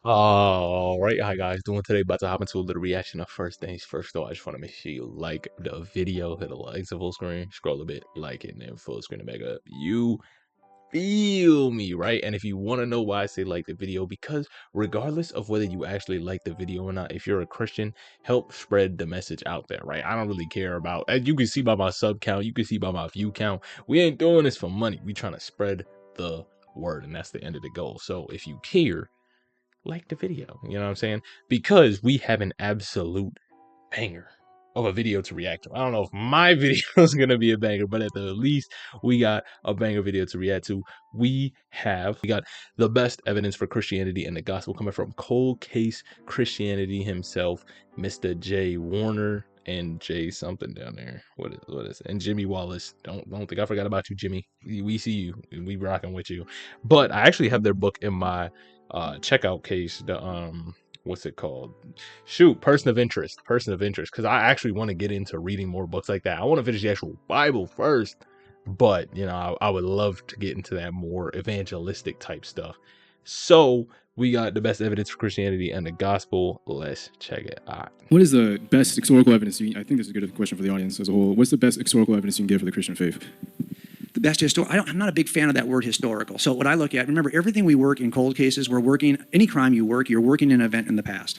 All right, hi guys, doing today? About to hop into a little reaction of first things first. Though I just want to make sure you like the video, hit the likes of full screen, scroll a bit, like it, and then full screen to back up. You feel me, right? And if you want to know why I say like the video, because regardless of whether you actually like the video or not, if you're a Christian, help spread the message out there, right? I don't really care about, as you can see by my sub count, you can see by my view count, we ain't doing this for money. We trying to spread the word, and that's the end of the goal. So if you care, like the video, you know what I'm saying? Because we have an absolute banger of a video to react to. I don't know if my video is gonna be a banger, but at the least we got a banger video to react to. We got the best evidence for Christianity and the gospel coming from Cold Case Christianity himself, Mr. Jay Warner and Jay something down there. What is it? And Jimmy Wallace. Don't think I forgot about you, Jimmy. We see you and we rocking with you. But I actually have their book in my checkout case. The what's it called? Shoot, person of interest, because I actually want to get into reading more books like that. I want to finish the actual Bible first, but you know, I would love to get into that more evangelistic type stuff. So we got the best evidence for Christianity and the gospel. Let's check it out. What is the best historical evidence? I think this is a good question for the audience as a whole. What's the best historical evidence you can give for the Christian faith? The best I'm not a big fan of that word historical. So what I look at, remember, everything we work in cold cases, we're working, any crime you're working an event in the past.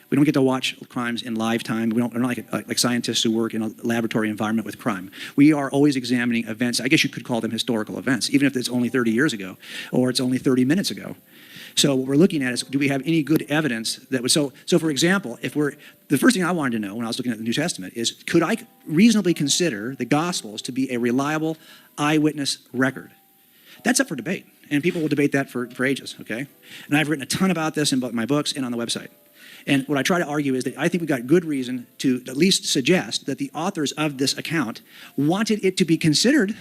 We don't get to watch crimes in live time. We're not like scientists who work in a laboratory environment with crime. We are always examining events. I guess you could call them historical events, even if it's only 30 years ago or it's only 30 minutes ago. So what we're looking at is, do we have any good evidence that would, so for example, the first thing I wanted to know when I was looking at the New Testament is, could I reasonably consider the Gospels to be a reliable eyewitness record? That's up for debate, and people will debate that for ages, okay? And I've written a ton about this in both my books and on the website. And what I try to argue is that I think we've got good reason to at least suggest that the authors of this account wanted it to be considered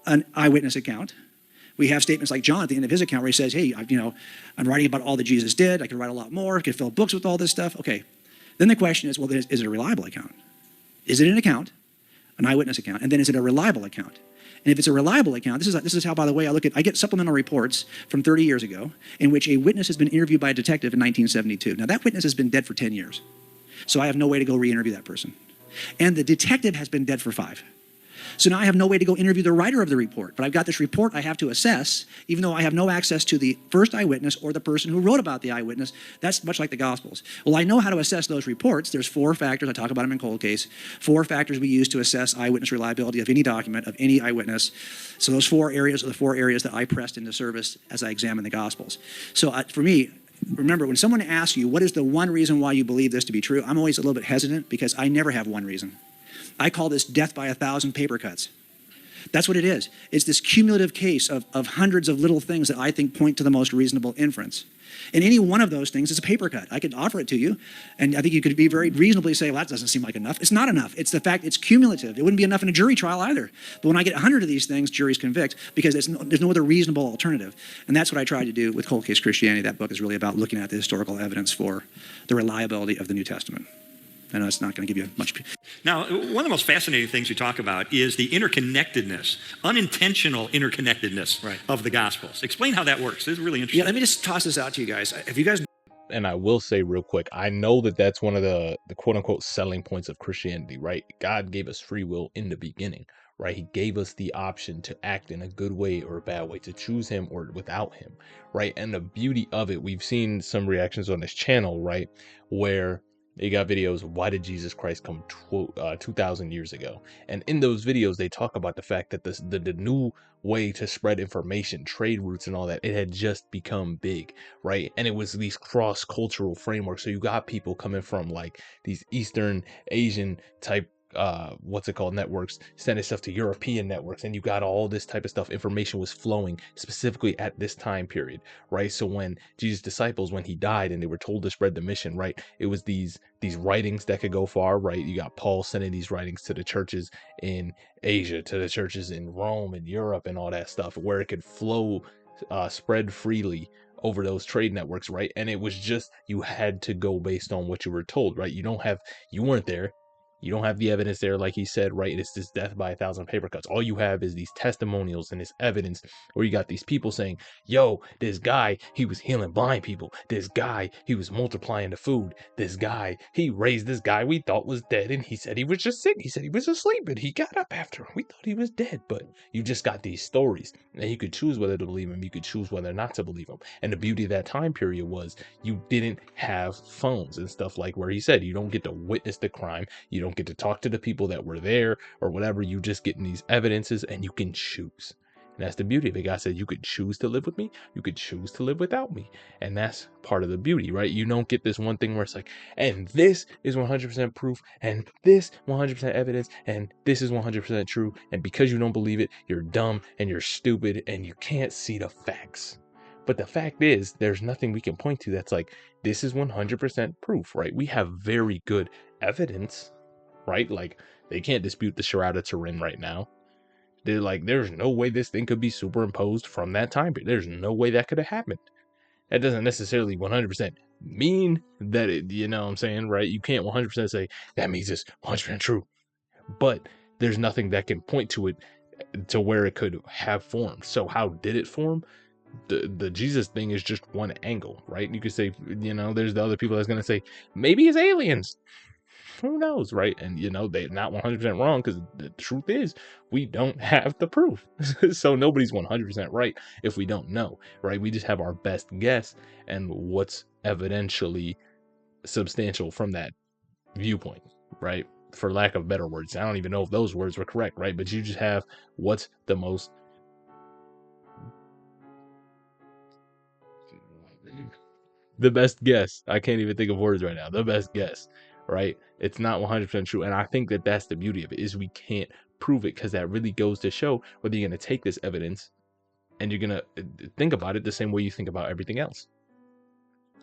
an eyewitness account. We have statements like John at the end of his account where he says, hey, I'm writing about all that Jesus did. I could write a lot more. I could fill books with all this stuff. Okay. Then the question is, well, is it a reliable account? Is it an account, an eyewitness account? And then is it a reliable account? And if it's a reliable account, this is how, by the way, I get supplemental reports from 30 years ago in which a witness has been interviewed by a detective in 1972. Now, that witness has been dead for 10 years. So I have no way to go re-interview that person. And the detective has been dead for 5. So now I have no way to go interview the writer of the report. But I've got this report I have to assess, even though I have no access to the first eyewitness or the person who wrote about the eyewitness. That's much like the Gospels. Well, I know how to assess those reports. There's 4 factors. I talk about them in Cold Case. 4 factors we use to assess eyewitness reliability of any document, of any eyewitness. So those 4 areas are the 4 areas that I pressed into service as I examine the Gospels. So for me, remember, when someone asks you, what is the one reason why you believe this to be true, I'm always a little bit hesitant because I never have one reason. I call this death by 1,000 paper cuts. That's what it is. It's this cumulative case of hundreds of little things that I think point to the most reasonable inference. And any one of those things is a paper cut. I could offer it to you, and I think you could be very reasonably say, well, that doesn't seem like enough. It's not enough. It's the fact it's cumulative. It wouldn't be enough in a jury trial either. But when I get 100 of these things, juries convict because there's no other reasonable alternative. And that's what I try to do with Cold Case Christianity. That book is really about looking at the historical evidence for the reliability of the New Testament. I know it's not going to give you much. Now, one of the most fascinating things we talk about is the interconnectedness, unintentional interconnectedness of the Gospels. Explain how that works. This is really interesting. Yeah, let me just toss this out to you guys. Have you guys... And I will say real quick, I know that that's one of the quote unquote selling points of Christianity, right? God gave us free will in the beginning, right? He gave us the option to act in a good way or a bad way, to choose him or without him, right? And the beauty of it, we've seen some reactions on this channel, right? Where they got videos, why did Jesus Christ come 2,000 years ago? And in those videos, they talk about the fact that the new way to spread information, trade routes and all that, it had just become big, right? And it was these cross-cultural frameworks. So you got people coming from like these Eastern Asian type networks, sending stuff to European networks, and you got all this type of stuff. Information was flowing specifically at this time period, right? So when Jesus' disciples, when he died and they were told to spread the mission, right, it was these writings that could go far, right? You got Paul sending these writings to the churches in Asia, to the churches in Rome and Europe and all that stuff, where it could flow, spread freely over those trade networks, right? And it was just, you had to go based on what you were told, right? You weren't there. You don't have the evidence there, like he said, right? It's this death by 1,000 paper cuts. All you have is these testimonials and this evidence where you got these people saying, yo, this guy, he was healing blind people. This guy, he was multiplying the food. This guy, he raised this guy we thought was dead, and he said he was just sick. He said he was asleep, and he got up after. We thought he was dead, but you just got these stories, and you could choose whether to believe him. You could choose whether not to believe him. And the beauty of that time period was you didn't have phones and stuff like where he said you don't get to witness the crime. You don't get to talk to the people that were there or whatever. You just getting these evidences and you can choose. And that's the beauty of it. God said you could choose to live with me. You could choose to live without me. And that's part of the beauty, right? You don't get this one thing where it's like, and this is 100% proof, and this 100% evidence, and this is 100% true. And because you don't believe it, you're dumb and you're stupid and you can't see the facts. But the fact is, there's nothing we can point to that's like, this is 100% proof, right? We have very good evidence, right? Like, they can't dispute the Shroud of Turin right now. They're like, there's no way this thing could be superimposed from that time period. There's no way that could have happened. That doesn't necessarily 100% mean that it, you know what I'm saying, right? You can't 100% say that means it's 100% true. But there's nothing that can point to it to where it could have formed. So how did it form? The Jesus thing is just one angle, right? You could say, you know, there's the other people that's going to say, maybe it's aliens. Who knows, right? And, you know, they're not 100% wrong because the truth is we don't have the proof. So nobody's 100% right if we don't know, right? We just have our best guess and what's evidentially substantial from that viewpoint, right? For lack of better words. I don't even know if those words were correct, right? But you just have what's the most the best guess. I can't even think of words right now. The best guess, right? It's not 100% true. And I think that that's the beauty of it is we can't prove it because that really goes to show whether you're going to take this evidence and you're going to think about it the same way you think about everything else.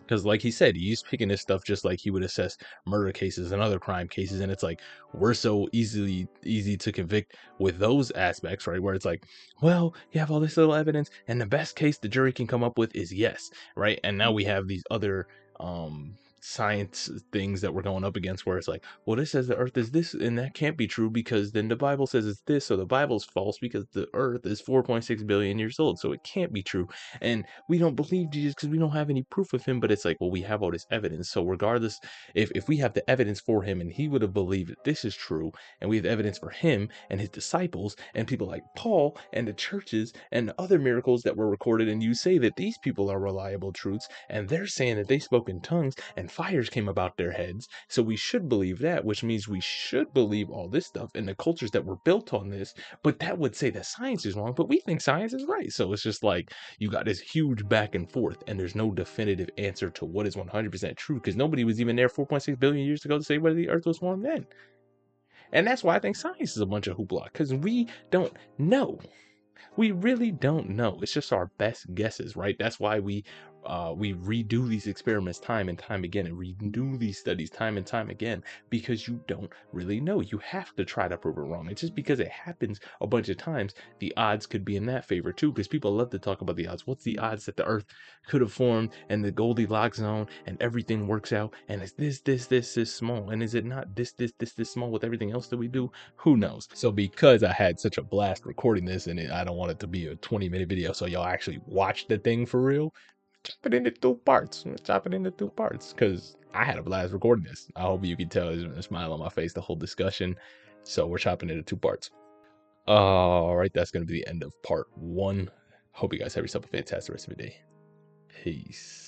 Because like he said, he's picking this stuff just like he would assess murder cases and other crime cases. And it's like, we're so easy to convict with those aspects, right? Where it's like, well, you have all this little evidence and the best case the jury can come up with is yes, right? And now we have these other science things that we're going up against where it's like, well, this says the earth is this and that can't be true because then the Bible says it's this, so the Bible's false because the earth is 4.6 billion years old, so it can't be true. And we don't believe Jesus because we don't have any proof of him. But it's like, well, we have all this evidence, so regardless, if we have the evidence for him and he would have believed that this is true, and we have evidence for him and his disciples and people like Paul and the churches and the other miracles that were recorded, and you say that these people are reliable truths and they're saying that they spoke in tongues and fires came about their heads, so we should believe that, which means we should believe all this stuff and the cultures that were built on this. But that would say that science is wrong, but we think science is right. So it's just like you got this huge back and forth and there's no definitive answer to what is 100% true because nobody was even there 4.6 billion years ago to say whether the earth was formed then. And that's why I think science is a bunch of hoopla, because we don't know. We really don't know. It's just our best guesses, right? That's why we redo these experiments time and time again and redo these studies time and time again, because you don't really know. You have to try to prove it wrong. It's just because it happens a bunch of times, the odds could be in that favor too, because people love to talk about the odds. What's the odds that the earth could have formed and the Goldilocks zone and everything works out and it's this small, and is it not this small with everything else that we do? Who knows? So because I had such a blast recording this and I don't want it to be a 20-minute video so y'all actually watch the thing for real, chop it into two parts. Because I had a blast recording this. I hope you can tell there's a smile on my face the whole discussion. So we're chopping it into 2 parts. All right, that's going to be the end of part 1. Hope you guys have yourself a fantastic rest of your day. Peace.